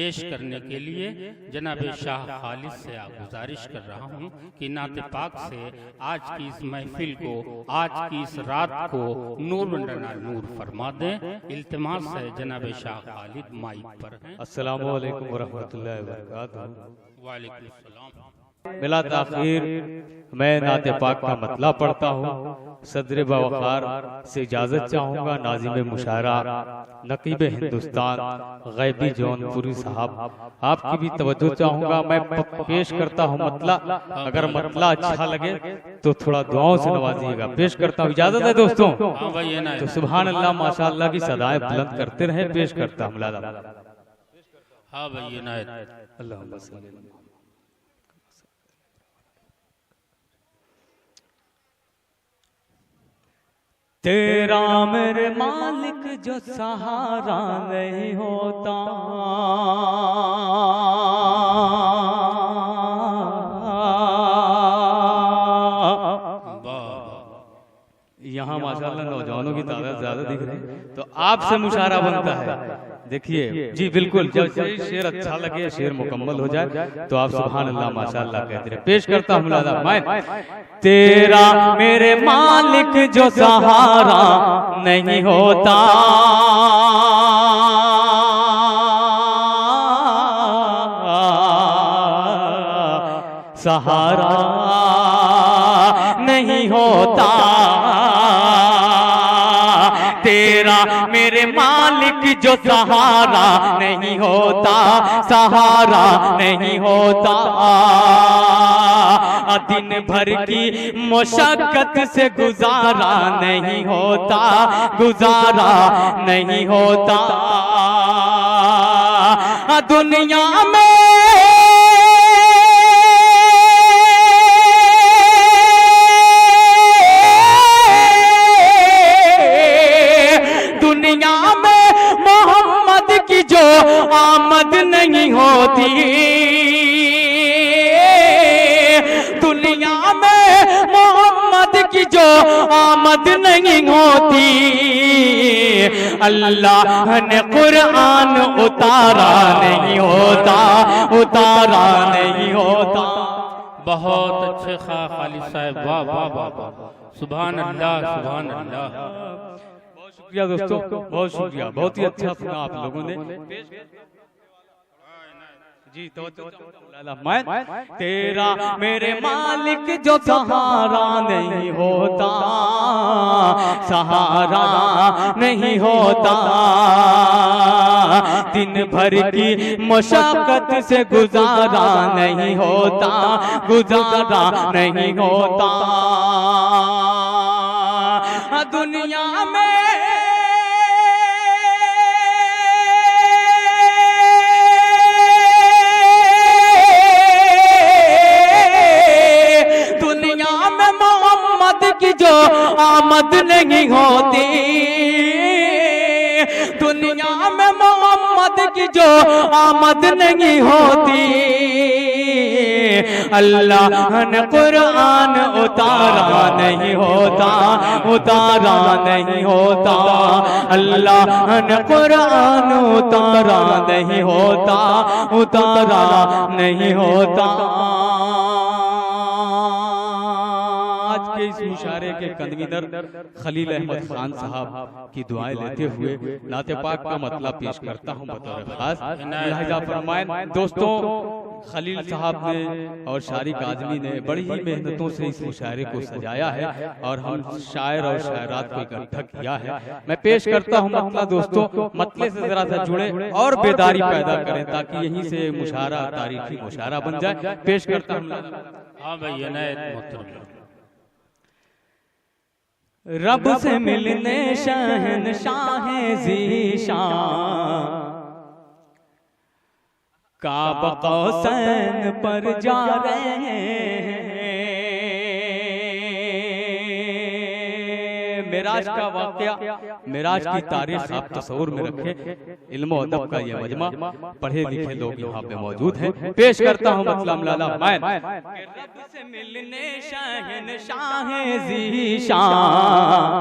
पेश करने के लिए जनाब शाह खालिद से गुजारिश कर रहा हूँ कि नाते पाक से आज की इस महफिल को, आज की इस रात को नूर बंडना नूर फरमा दें। इल्तिमास है जनाब शाह खालिद माइक पर हैं। अस्सलामु अलैकुम वरहमतुल्लाहि वबरकातुहू। वालेकुम सलाम। मिला ताखीर मैं नाते पाक का मतला पढ़ता हूँ। सदर बवकार से इजाजत चाहूँगा नाज़िम मुशायरा नकीब हिंदुस्तान गैबी जौनपुरी साहब, आपकी भी तवज्जो चाहूँगा। मैं पेश करता हूँ मतला, अगर मतला अच्छा लगे तो थोड़ा दुआओं से नवाजिएगा। पेश करता हूँ, इजाजत है दोस्तों? तो सुभान अल्लाह माशाअल्लाह की सदाएं बुलंद करते रहे। पेश करता हूँ हाँ भाई अल्लाह। तेरा मेरे मालिक जो सहारा नहीं होता, यहाँ माशाअल्लाह नौजवानों की तादाद ज्यादा दिख रही है, तो आपसे मुशायरा बनता है। देखिए जी बिल्कुल, जब शेर अच्छा लगे, शेर मुकम्मल हो जाए तो आप सुभान अल्लाह माशाअल्लाह कहते रहे। पेश करता हूँ मैं, तेरा मेरे मालिक जो सहारा नहीं होता, सहारा नहीं होता, तेरा मेरे मालिक जो सहारा नहीं होता, सहारा नहीं होता। दिन भर की मुशक्कत से गुजारा नहीं होता, गुजारा नहीं होता। दुनिया में मोहम्मद की जो आमद नहीं होती, दुनिया में मोहम्मद की जो आमद नहीं होती, अल्लाह ने कुरान उतारा नहीं होता, उतारा नहीं होता। बहुत अच्छे खालिद साहब, वाह वाह वाह, सुभान अल्लाह, सुभान अल्लाह। शुक्रिया दोस्तों, बहुत शुक्रिया, बहुत ही अच्छा सुना आप लोगों ने। जी तो मैं, तेरा मेरे मालिक जो सहारा नहीं होता, सहारा नहीं होता। दिन भर की मुशक्कत से गुजारा नहीं होता, गुजारा नहीं होता। दुनिया में की जो आमद नहीं होती, दुनिया में मोहम्मद की जो आमद नहीं होती, अल्लाह ने कुरान उतारा नहीं होता, उतारा नहीं होता। अल्लाह ने कुरान उतारा नहीं होता, उतारा नहीं होता। इस मुशायरे के कन्वीनर खलील अहमद खान साहब की दुआएं लेते हुए नाते पाक का मतलब पेश करता हूं बतौर खास। लिहाजा फरमाएं दोस्तों, खलील साहब ने और शारिक आजमी ने बड़ी ही मेहनतों से इस मुशायरे को सजाया है और हम शायर और शायरात को इकट्ठा किया है। मैं पेश करता हूँ मतला दोस्तों, मतले से जरा सा जुड़े और बेदारी पैदा करें ताकि यहीं से मुशायरा तारीखी मुशायरा बन जाए। पेश करता हूँ। हाँ भाई इनायत मोहतरम। रब से मिलने शहनशाह ज़ीशान, काब कौसैन पर जा रहे हैं। मेराज का वाक़या, मेराज की तारीख आप तस्वुर में रखें। इल्म अदब का ये मजमा, पढ़े लिखे लोग यहाँ पे मौजूद हैं। पेश करता हूँ मतलब लाला मैं, रब से मिलने शहनशाह ज़ीशान,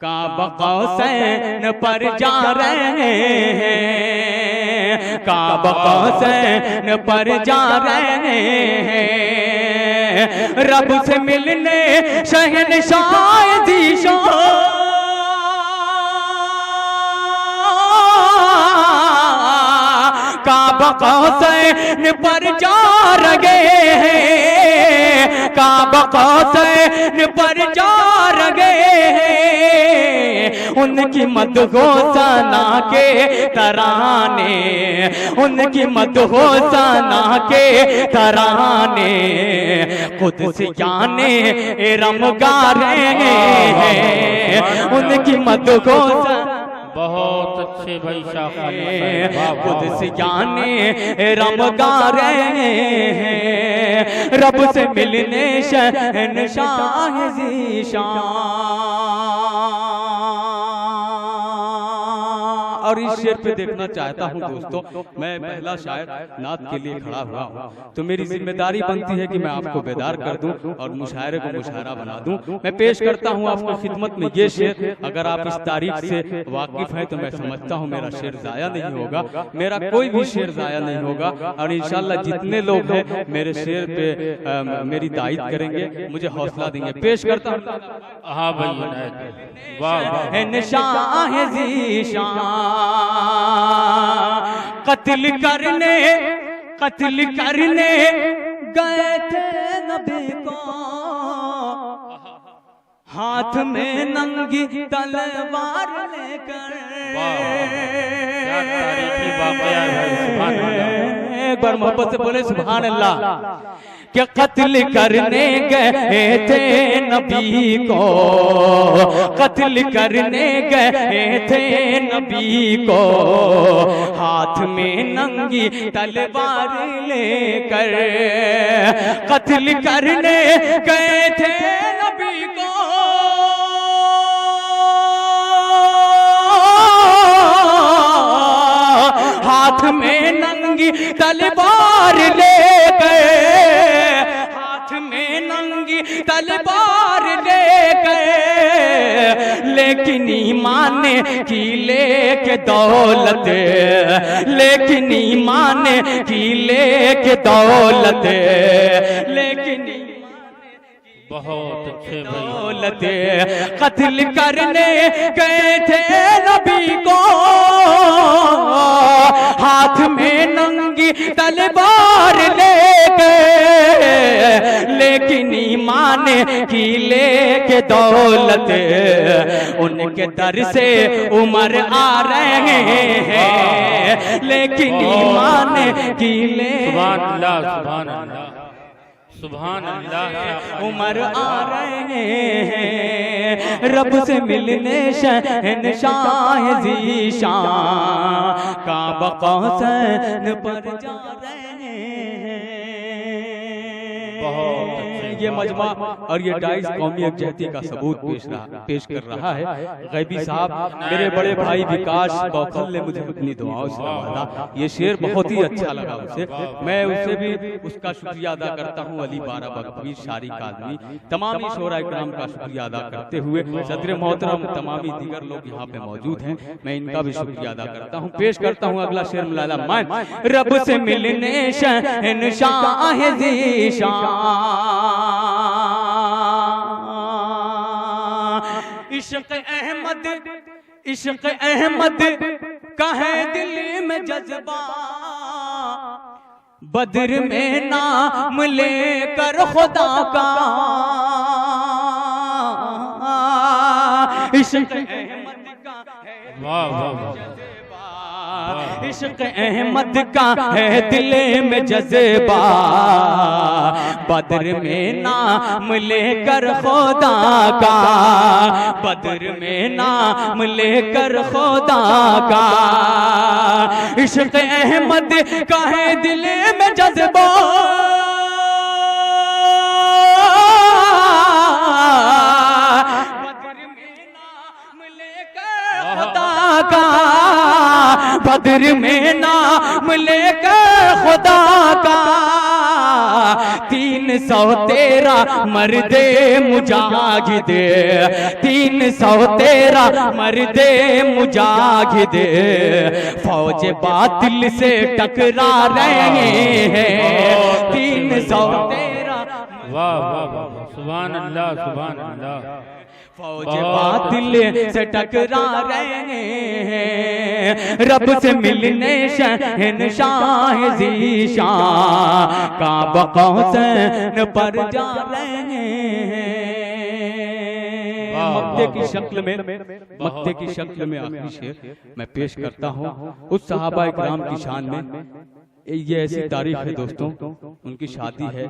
काब कौसैन पर जा रहे हैं। काबा कौसैन पर जा रहे हैं, रब से मिलने शहंशाह ज़ीशान, काबा कौसैन पर जा रहे हैं, काबा कौसैन पर जा रहे हैं। उनकी मदहो सना के तराने, उनकी मदहो सना के तराने खुद से जाने रम गा रहे हैं। उनकी मदहो बहुत अच्छे भाई शाह खुद से जाने रम गा रहे हैं, रब से मिलने शहंशाह ज़ीशान। और इस शेर पे देखना चाहता हूँ दोस्तों, मैं पहला शायर नात के लिए खड़ा हुआ हूँ, तो मेरी जिम्मेदारी बनती है कि मैं आपको बेदार कर दूं और मुशायरे को मुशायरा बना दूं। मैं पेश करता हूँ आपको खिदमत में ये शेर। अगर आप इस तारीख से वाकिफ हैं तो मैं समझता हूँ मेरा शेर जाया नहीं होगा, मेरा कोई भी शेर जाया नहीं होगा। और इंशाल्लाह जितने लोग हैं मेरे शेर पे मेरी तारीफ करेंगे, मुझे हौसला देंगे। पेश करता हूँ। हाँ भाई, शहंशाह ज़ीशान कत्ल करने गए थे नबी को, हाथ में नंगी तलवार लेकर। एक बार मोहब्बत से बोले सुभान अल्लाह। क्या कत्ल करने गए थे नबी को, कत्ल करने गए थे नबी को, हाथ में नंगी तलवार लेकर। कत्ल करने गए थे नबी को, हाथ में नंगी तलवार लेकर, हाथ में नंगी तलवार लेकर। लेकिन ईमान की लेके दौलत, लेकिन ईमान की लेके दौलत, लेकिन बहुत अच्छे दौलत कत्ल करने गए थे नबी को, हाथ में नंगी तलवार लेके। लेकिन ईमान की लेके दौलत, उनके दर से उमर आ रहे हैं। लेकिन ईमान की ले सुभान अल्लाह उमर आ रहे हैं, रब से मिलने शहंशाह ज़ीशान, काबा कौसैन पर जा रहे हैं। बहुत ये मजमा और ये डाइस कौमी यकजहती का सबूत पेश कर रहा है। गैबी साहब मेरे बड़े भाई विकास कौशल ने मुझे अपनी दुआओं से नवाजा। ये शेर बहुत ही अच्छा लगा उसे, मैं उसे भी उसका शुक्रिया अदा करता हूँ। अली बारा बख्शी शारी कादमी तमामी शोरा इकराम का शुक्रिया अदा करते हुए सदर मोहतरम तमामी दीगर लोग यहाँ पे मौजूद हैं, मैं इनका भी शुक्रिया अदा करता हूँ। पेश करता हूँ अगला शेर मुलाला मान। रब से मिलने शहंशाह ज़ीशान, इश्क़ अहमद का है दिल में जज्बा, बद्र में नाम लेकर खुदा का। इश्क़ अहमद का है इश्क़ अहमद का है दिल में जज्बा, बद्र में नाम लेकर खुदा का, बद्र में नाम लेकर खुदा का। इश्क़ अहमद का है दिल में जज्बा, बद्र में नाम लेकर खुदा का। 3 313 मर्दे मुजाहिद, 313 मर्दे मुजाहिद फौज बातिल से टकरा रहे हैं। 313 वाह वाह वाह, सुभान अल्लाह सुभान अल्लाह। फौज बातिल से टकरा रहे हैं, रब से मिलने शहंशाह ज़ीशान का बक़ौसैन पर जा रहे हैं। मक्ते की शक्ल में, मक्ते की शक्ल में आखिरी शेर मैं पेश करता हूँ उस सहाबा इकराम की शान में। ये ऐसी तारीख है दोस्तों, उनकी शादी है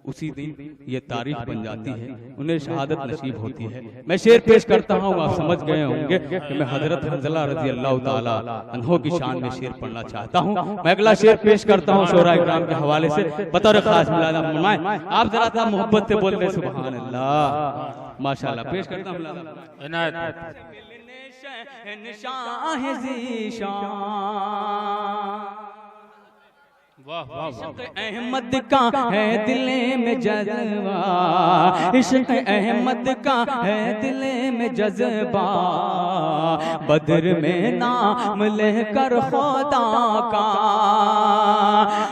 उसी दिन ये तारीख बन जाती है, उन्हें शहादत नसीब होती है। मैं शेर पेश करता हूँ, आप समझ गए होंगे कि मैं हजरत हंज़ला रज़ी अल्लाह ताला अन्हो की शान में शेर पढ़ना चाहता हूँ। मैं अगला शेर पेश करता हूँ शोरा इकराम के हवाले से, बतौर खास मिलाद फरमाएं। आप जरा सा मोहब्बत से बोल रहे सुभान अल्लाह, माशाल्लाह। पेश करता हूँ इश्क़ अहमद का है दिले में जज़्बा, इश्क़ अहमद का है दिले में जज़्बा, बद्र में नाम लेकर खुदा का।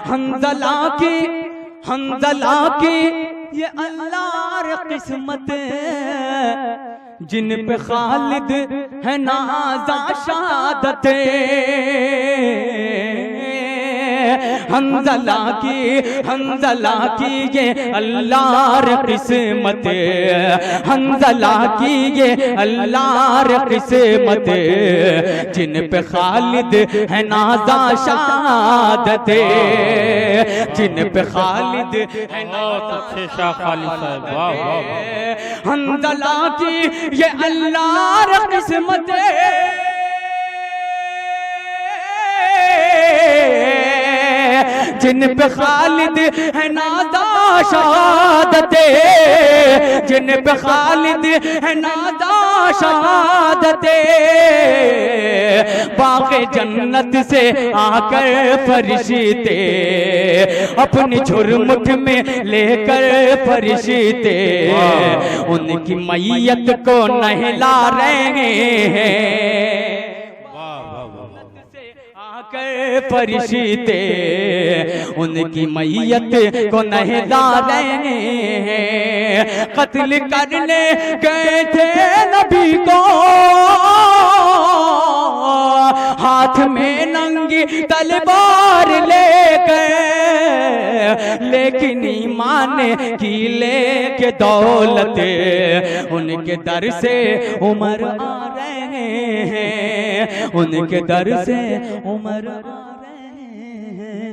हंज़ला की ये अल्लाह किस्मत, जिन पे खालिद है नाज़ा शहादत। हंज़ला की ये अल्लाह किस्मत, हंज़ला की ये अल्लाह किस्मत, जिन पे खालिद है नाज़ा शहादत, जिन पे खालिद है नाज़ा शहादत। हंज़ला की ये अल्लाह किस्मत, जिन पे खालिद है नाज़ा शहादत, जिन पे खालिद है नाज़ा शहादत, बाग़े जन्नत से आकर फरिश्ते अपनी झुरमुठ में लेकर फरिश्ते उनकी मैयत को नहला रहे हैं। फरिश्ते उनकी मैयत को नहला रहे हैं। कत्ल करने गए थे नबी को हाथ में नंगी तलवार लेकर, लेकिन ईमान की लेके दौलत उनके दर से उमर आ रहे हैं, उनके दर से उमर आ रहे हैं।